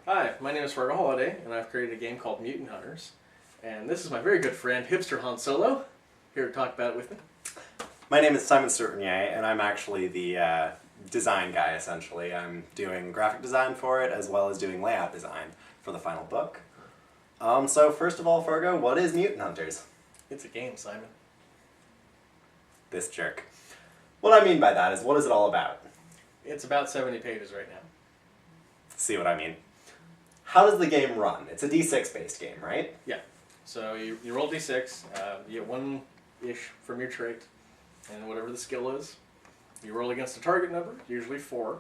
Hi, my name is Fargo Holiday, and I've created a game called Mutant Hunters. And this is my very good friend, Hipster Han Solo, here to talk about it with me. My name is Simon Sertinier, and I'm actually the design guy, essentially. I'm doing graphic design for it, as well as doing layout design for the final book. So first of all, Fargo, what is Mutant Hunters? It's a game, Simon. This jerk. What I mean by that is, what is it all about? It's about 70 pages right now. See what I mean? How does the game run? It's a D6 based game, right? Yeah. So you roll d6, you get one-ish from your trait, and whatever the skill is. You roll against a target number, usually 4.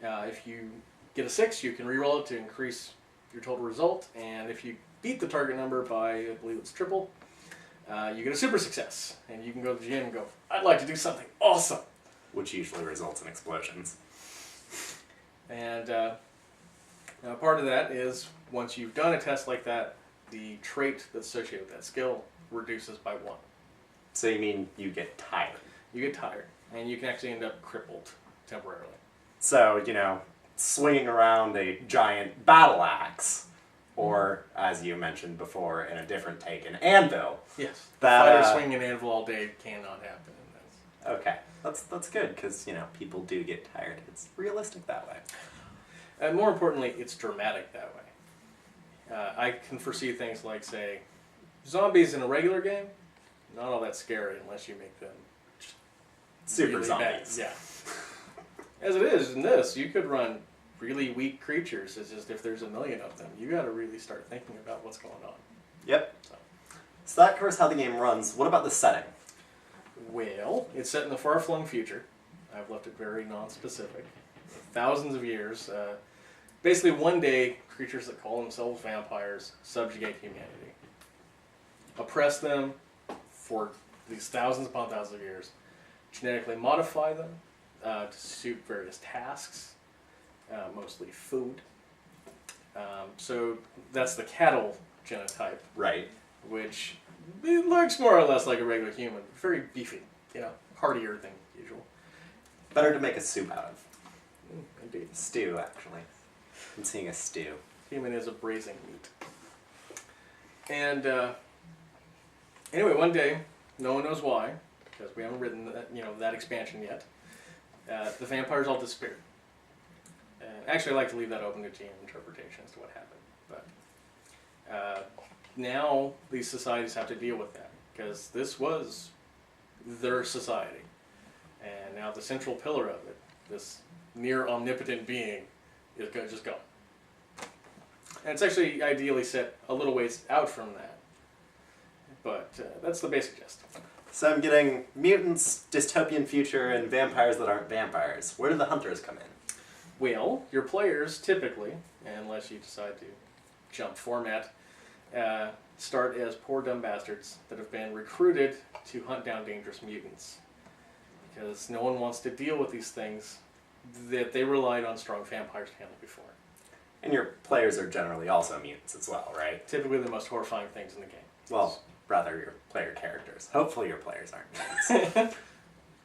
If you get a 6, you can re-roll it to increase your total result, and if you beat the target number by, I believe it's triple, you get a super success, and you can go to the GM and go, I'd like to do something awesome! Which usually results in explosions. And now part of that is, once you've done a test like that, the trait that's associated with that skill reduces by 1. So you mean you get tired? You get tired, and you can actually end up crippled temporarily. So, swinging around a giant battle axe, or, as you mentioned before in a different take, an anvil. Yes. That, Fighter swinging an anvil all day cannot happen in this. Okay. That's good, because, people do get tired. It's realistic that way. And more importantly, it's dramatic that way. I can foresee things like, say, zombies in a regular game, not all that scary unless you make them Super really zombies. bad. Yeah. As it is in this, you could run really weak creatures. It's just if there's a million of them, you got to really start thinking about what's going on. Yep. So that covers how the game runs. What about the setting? Well, it's set in the far-flung future. I've left it very non-specific. Thousands of years. Basically, one day, creatures that call themselves vampires subjugate humanity. Oppress them for these thousands upon thousands of years. Genetically modify them to suit various tasks, mostly food. So that's the cattle genotype. Right. Which it looks more or less like a regular human. Very beefy, heartier than usual. Better to make a soup out of. Indeed. Stew, actually. I'm seeing a stew. Human is a braising meat. And anyway, one day, no one knows why, because we haven't written that expansion yet. The vampires all disappeared. Actually, I like to leave that open to GM interpretation as to what happened. But now these societies have to deal with that, because this was their society. And now the central pillar of it, this near omnipotent being, is just gone. And it's actually ideally set a little ways out from that. But that's the basic gist. So I'm getting mutants, dystopian future, and vampires that aren't vampires. Where do the hunters come in? Well, your players typically, unless you decide to jump format, start as poor dumb bastards that have been recruited to hunt down dangerous mutants. Because no one wants to deal with these things that they relied on strong vampires to handle before. And your players are generally also mutants as well, right? Typically the most horrifying things in the game. Well, rather your player characters. Hopefully your players aren't mutants.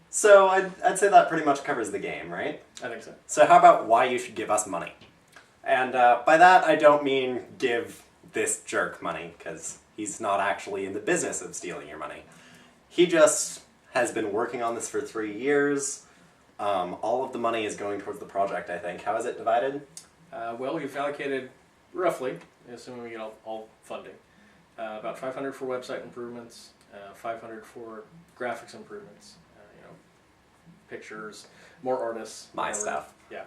So I'd say that pretty much covers the game, right? I think so. So how about why you should give us money? And by that I don't mean give this jerk money, because he's not actually in the business of stealing your money. He just has been working on this for 3 years. All of the money is going towards the project, I think. How is it divided? Well, we've allocated, roughly, assuming we get all funding, about $500 for website improvements, $500 for graphics improvements, pictures, more artists. My whatever. stuff. Yeah.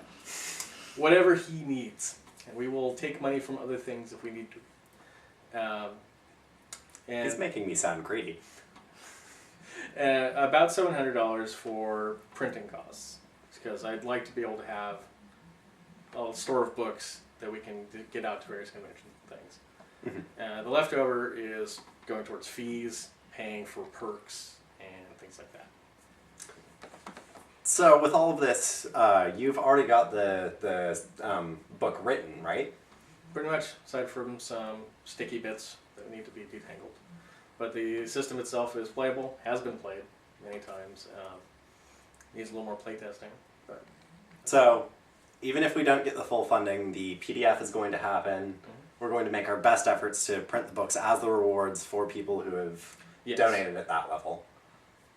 Whatever he needs. And we will take money from other things if we need to. He's making me sound greedy. About $700 for printing costs, because I'd like to be able to have a store of books that we can get out to various conventions and things. Mm-hmm. The leftover is going towards fees, paying for perks, and things like that. So with all of this, you've already got the book written, right? Pretty much, aside from some sticky bits that need to be detangled. But the system itself is playable, has been played many times. Needs a little more playtesting. But So even if we don't get the full funding, the PDF is going to happen. We're going to make our best efforts to print the books as the rewards for people who have donated at that level.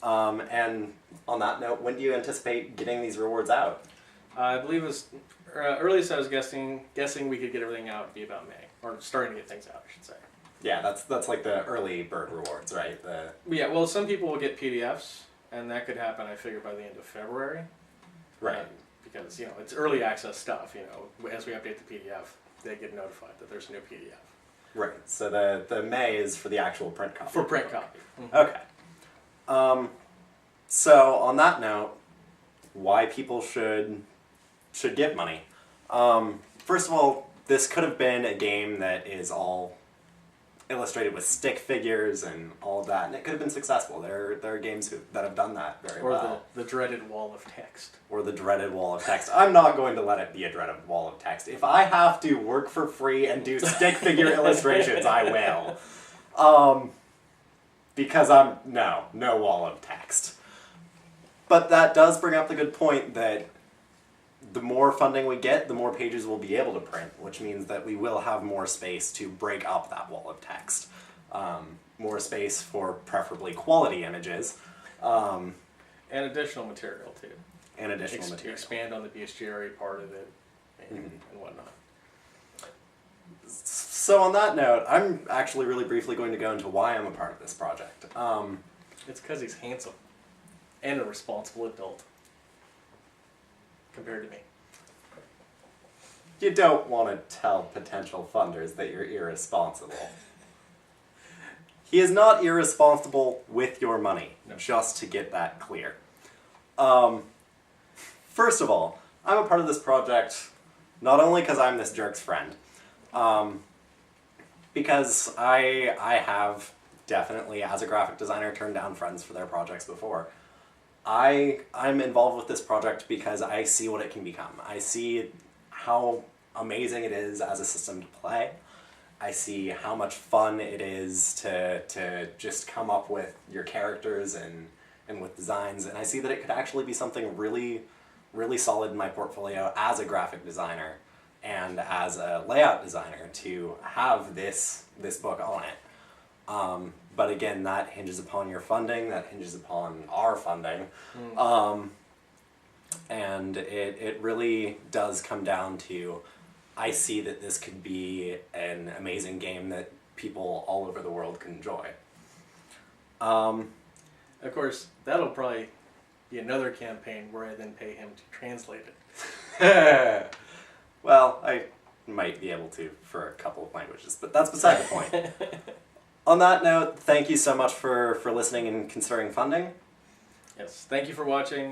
And on that note, when do you anticipate getting these rewards out? I believe it was earliest I was guessing we could get everything out would be about May, or starting to get things out, I should say. Yeah, that's like the early bird rewards, right? Yeah, well, some people will get PDFs, and that could happen, I figure, by the end of February. Right. Because, it's early access stuff, as we update the PDF, they get notified that there's a new PDF. Right, so the May is for the actual print copy. For print copy. Mm-hmm. Okay. So on that note, why people should give money. First of all, this could have been a game that is all illustrated with stick figures and all of that, and it could have been successful. There are games that have done that very well. Or the dreaded wall of text. Or the dreaded wall of text. I'm not going to let it be a dreaded wall of text. If I have to work for free and do stick figure illustrations, I will. Because no wall of text. But that does bring up the good point that the more funding we get, the more pages we'll be able to print, which means that we will have more space to break up that wall of text. More space for preferably quality images. And additional material, too. And additional material. Expand on the bestiary part of it and whatnot. So on that note, I'm actually really briefly going to go into why I'm a part of this project. It's because he's handsome and a responsible adult compared to me. You don't want to tell potential funders that you're irresponsible. He is not irresponsible with your money, just to get that clear. First of all, I'm a part of this project not only because I'm this jerk's friend, because I have definitely, as a graphic designer, turned down friends for their projects before. I'm involved with this project because I see what it can become. I see how amazing it is as a system to play. I see how much fun it is to just come up with your characters and with designs, and I see that it could actually be something really, really solid in my portfolio as a graphic designer and as a layout designer to have this book on it. But again, that hinges upon your funding, that hinges upon our funding. And it really does come down to, I see that this could be an amazing game that people all over the world can enjoy. Of course, that'll probably be another campaign where I then pay him to translate it. Well, I might be able to for a couple of languages, but that's beside the point. On that note, thank you so much for listening and considering funding. Yes, thank you for watching.